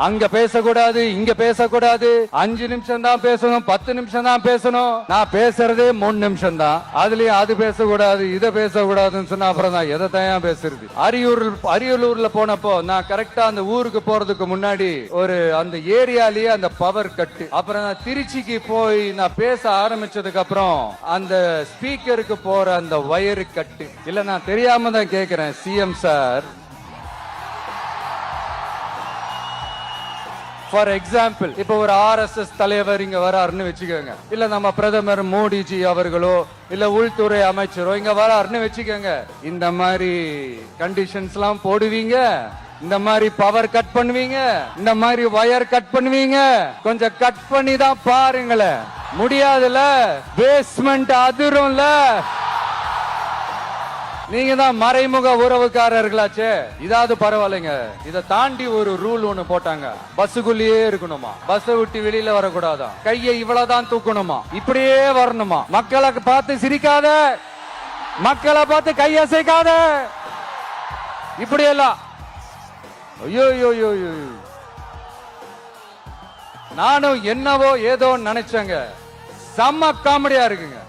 அங்க பேசக்கூடாது, இங்க பேசக்கூடாது, 5 நிமிஷம் தான் பேசணும், 10 நிமிஷம் தான் பேசணும். நான் பேசுறதே 3 நிமிஷம் தான். அதுலயும் அது பேசக்கூடாது, இதை பேசக்கூடாதுன்னு சொன்னா அப்புறம் தான் எதை தான் பேசுறது. அரியலூர்ல போனப்போ நான் கரெக்டா அந்த ஊருக்கு போறதுக்கு முன்னாடி அந்த ஏரியாலேயே அந்த பவர் கட்டு. அப்புறம் நான் திருச்சிக்கு போய் நான் பேச ஆரம்பிச்சதுக்கு அப்புறம் அந்த ஸ்பீக்கருக்கு போற அந்த வயரு கட்டு. இல்ல நான் தெரியாம தான் கேக்குறேன் சிஎம் சார். ஃபார் எக்ஸாம்பிள், இப்ப ஒரு RSS தலைவர் இங்க வராருன்னு வச்சுக்கோங்க, இல்ல நம்ம பிரதமர் மோடிஜி அவர்களோ இல்ல உள்துறை அமைச்சரோ இங்க வராருன்னு வச்சுக்கோங்க. இந்த மாதிரி கண்டிஷன்ஸ் எல்லாம் போடுவீங்க, இந்த மாதிரி பவர் கட் பண்ணுவீங்க, இந்த மாதிரி வயர் கட் பண்ணுவீங்க. கொஞ்சம் கட் பண்ணி தான் பாருங்களேன். முடியாதுல, பேஸ்மெண்ட் அதிரும்ல. நீங்க தான் மறைமுக உறவுக்காரர்களாச்சே. இதாவது பரவாயில்லைங்க. இதை தாண்டி ஒரு ரூல் ஒண்ணு போட்டாங்க. பஸ்ஸுக்குள்ளேயே இருக்கணுமா, பஸ் விட்டு வெளியில வரக்கூடாதா, கையை இவ்வளவுதான் தூக்கணுமா, இப்படியே வரணுமா, மக்களை பார்த்து சிரிக்காத, மக்களை பார்த்து கையசைக்காத, இப்படி எல்லாம். ஐயோ, நானும் என்னவோ ஏதோ நினைச்சேங்க. செம்ம காமெடியா இருக்குங்க.